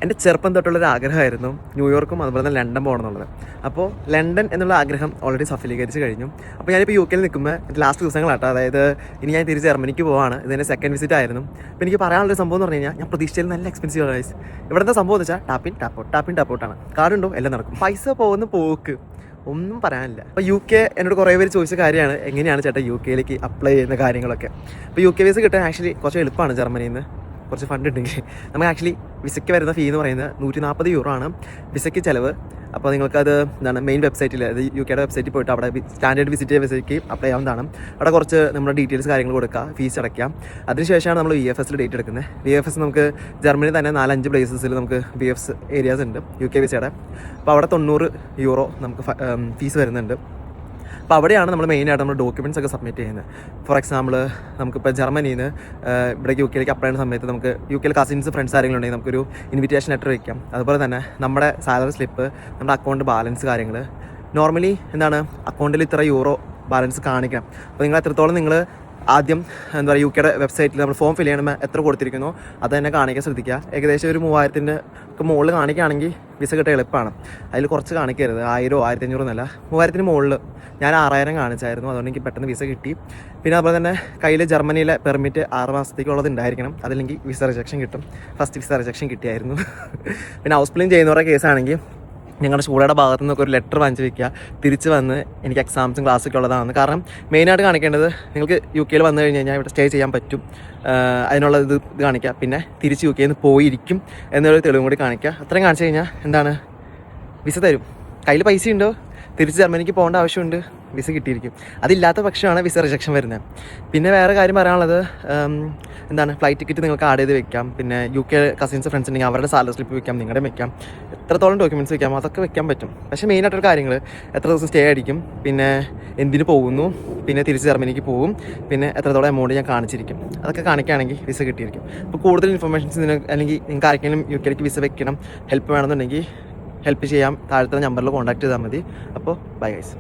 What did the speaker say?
എൻ്റെ ചെറുപ്പം തൊട്ടുള്ളൊരു ആഗ്രഹമായിരുന്നു ന്യൂയോർക്കും അതുപോലെ തന്നെ ലണ്ടൻ പോകണം എന്നുള്ളത്. അപ്പോൾ ലണ്ടൻ എന്നുള്ള ആഗ്രഹം ഓൾറെഡി സഫലീകരിച്ച് കഴിഞ്ഞു. അപ്പോൾ ഞാനിപ്പോൾ UK നിൽക്കുമ്പോൾ ലാസ്റ്റ് ദിവസങ്ങളാട്ടോ, അതായത് ഇനി ഞാൻ തിരിച്ച് ജർമ്മനിക്ക് പോവാണ്. ഇതിൻ്റെ സെക്കൻഡ് വിസിറ്റ് ആയിരുന്നു. അപ്പോൾ എനിക്ക് പറയാനുള്ളൊരു സംഭവം എന്ന് പറഞ്ഞു കഴിഞ്ഞാൽ, ഞാൻ പ്രതീക്ഷിച്ചതിൽ നല്ല എക്സ്പെൻസീവ് ആണ്. ഇവിടുത്തെ സംഭവം എന്ന് വെച്ചാൽ ടാപ്പിൻ ടാപ്പോട്ടാണ്. കാർഡുണ്ടോ എല്ലാം നടക്കും. പൈസ പോകുന്ന പോക്ക് ഒന്നും പറയാനില്ല. അപ്പോൾ UK എന്നോട് കുറേ പേര് ചോദിച്ച കാര്യമാണ്, എങ്ങനെയാണ് ചേട്ടാ UK അപ്ലൈ ചെയ്യുന്ന കാര്യങ്ങളൊക്കെ. അപ്പോൾ UK വിസ കിട്ടാൻ ആക്ച്വലി കുറച്ച് എളുപ്പമാണ്. ജർമ്മനിയിൽ നിന്ന് കുറച്ച് ഫണ്ട് ഉണ്ടെങ്കിൽ നമുക്ക് ആക്ച്വലി വിസയ്ക്ക് വരുന്ന ഫീ എന്ന് പറയുന്നത് €140 ആണ് വിസയ്ക്ക് ചിലവ്. അപ്പോൾ നിങ്ങൾക്കത് എന്താണ് മെയിൻ വെബ്സൈറ്റിൽ, അതായത് UK വെബ്സൈറ്റിൽ പോയിട്ട് അവിടെ സ്റ്റാൻഡേർഡ് വിസിറ്റ് വിസയ്ക്ക് അപ്ലൈ ചെയ്യാവുന്നതാണ്. അവിടെ കുറച്ച് നമ്മുടെ ഡീറ്റെയിൽസ് കാര്യങ്ങൾ കൊടുക്കുക, ഫീസ് അടയ്ക്കാം. അതിനുശേഷമാണ് നമ്മൾ VFS ഡേറ്റ് എടുക്കുന്നത്. VFS നമുക്ക് ജർമ്മനി തന്നെ 4-5 പ്ലേസസിൽ നമുക്ക് VFS ഏരിയാസ് ഉണ്ട് UK വിസയുടെ. അപ്പോൾ അവിടെ €90 നമുക്ക് ഫീസ് വരുന്നുണ്ട്. അപ്പോൾ അവിടെയാണ് നമ്മൾ മെയിനായിട്ട് നമ്മൾ ഡോക്യുമെൻറ്റ്സ് ഒക്കെ സബ്മിറ്റ് ചെയ്യുന്നത്. ഫോർ എക്സാമ്പിൾ നമുക്കിപ്പോൾ ജർമ്മനിയിൽ നിന്ന് ഇവിടേക്ക് UK അപ്ലൈ ചെയ്യുന്ന സമയത്ത് നമുക്ക് UK കസിൻസ് ഫ്രണ്ട്സ് ആരെങ്കിലും ഉണ്ടെങ്കിൽ നമുക്കൊരു ഇൻവിറ്റേഷൻ ലെറ്റർ വയ്ക്കാം. അതുപോലെ തന്നെ നമ്മുടെ സാലറി സ്ലിപ്പ്, നമ്മുടെ അക്കൗണ്ട് ബാലൻസ് കാര്യങ്ങൾ. നോർമലി എന്താണ് അക്കൗണ്ടിൽ ഇത്ര യൂറോ ബാലൻസ് കാണിക്കണം. അപ്പോൾ നിങ്ങൾ എത്രത്തോളം നിങ്ങൾ ആദ്യം എന്താ പറയുക UK വെബ്സൈറ്റിൽ നമ്മൾ ഫോം ഫിൽ ചെയ്യണമെങ്കിൽ എത്ര കൊടുത്തിരിക്കുന്നു അത് തന്നെ കാണിക്കാൻ ശ്രദ്ധിക്കുക. ഏകദേശം ഒരു 3000-ൻ്റെ മുകളിൽ കാണിക്കുകയാണെങ്കിൽ വിസ കിട്ടാൻ എളുപ്പമാണ്. അതിൽ കുറച്ച് കാണിക്കരുത്, 1000, 1500 എന്നല്ല, 3000-ന് മുകളിൽ. ഞാൻ 6000 കാണിച്ചായിരുന്നു, അതുകൊണ്ട് എനിക്ക് പെട്ടെന്ന് വിസ കിട്ടി. പിന്നെ അതുപോലെ തന്നെ കയ്യിൽ ജർമ്മനിയിലെ പെർമിറ്റ് 6 മാസത്തേക്കുള്ളത് ഉണ്ടായിരിക്കണം, അതില്ലെങ്കിൽ വിസ റിജക്ഷൻ കിട്ടും. ഫസ്റ്റ് വിസ റിജക്ഷൻ കിട്ടിയായിരുന്നു. പിന്നെ ഹൗസ് പ്ലെയിൻ ചെയ്യുന്നവരുടെ കേസാണെങ്കിൽ ഞങ്ങളുടെ സ്കൂളുടെ ഭാഗത്തു നിന്നൊക്കെ ഒരു ലെറ്റർ വാങ്ങിച്ച് വയ്ക്കുക, തിരിച്ച് വന്ന് എനിക്ക് എക്സാംസും ക്ലാസ്സൊക്കെ ഉള്ളതാണ്. കാരണം മെയിനായിട്ട് കാണിക്കേണ്ടത് നിങ്ങൾക്ക് UK വന്നു കഴിഞ്ഞ് കഴിഞ്ഞാൽ ഇവിടെ സ്റ്റേ ചെയ്യാൻ പറ്റും, അതിനുള്ള ഇത് കാണിക്കുക. പിന്നെ തിരിച്ച് UK പോയിരിക്കും എന്നൊരു തെളിവും കൂടി കാണിക്കുക. അത്രയും കാണിച്ചു കഴിഞ്ഞാൽ എന്താണ് വിസ തരും. കയ്യിൽ പൈസ ഉണ്ടോ, തിരിച്ച് ജർമ്മനിക്ക് പോകേണ്ട ആവശ്യമുണ്ട്, വിസ കിട്ടിയിരിക്കും. അതില്ലാത്ത പക്ഷമാണ് വിസ റിജക്ഷൻ വരുന്നത്. പിന്നെ വേറെ കാര്യം പറയാനുള്ളത് എന്താണ്, ഫ്ലൈറ്റ് ടിക്കറ്റ് നിങ്ങൾക്ക് ആഡ് ചെയ്ത് വെക്കാം. പിന്നെ UK കസിൻസ് ഫ്രണ്ട്സ് ഉണ്ടെങ്കിൽ അവരുടെ സാലറി സ്ലിപ്പ് വെക്കാം, നിങ്ങളുടെ വെക്കാം. എത്രത്തോളം ഡോക്യുമെൻറ്റ്സ് വെക്കാം അതൊക്കെ വെക്കാൻ പറ്റും. പക്ഷേ മെയിനായിട്ടൊരു കാര്യങ്ങൾ എത്ര ദിവസം സ്റ്റേ ആയിരിക്കും, പിന്നെ എന്തിന് പോകുന്നു, പിന്നെ തിരിച്ച് ജർമ്മനിക്ക് പോകും, പിന്നെ എത്രത്തോളം എമൗണ്ട് ഞാൻ കാണിച്ചിരിക്കും, അതൊക്കെ കാണിക്കുകയാണെങ്കിൽ വിസ കിട്ടിയിരിക്കും. അപ്പോൾ കൂടുതൽ ഇൻഫർമേഷൻസ് അല്ലെങ്കിൽ നിങ്ങൾക്ക് ആർക്കെങ്കിലും UK വിസ വെക്കണം, ഹെൽപ്പ് വേണമെന്നുണ്ടെങ്കിൽ ഹെൽപ്പ് ചെയ്യാം. താഴത്തെ നമ്പറിൽ കോൺടാക്ട് ചെയ്താൽ മതി. അപ്പോൾ ബൈ ഗൈസ്.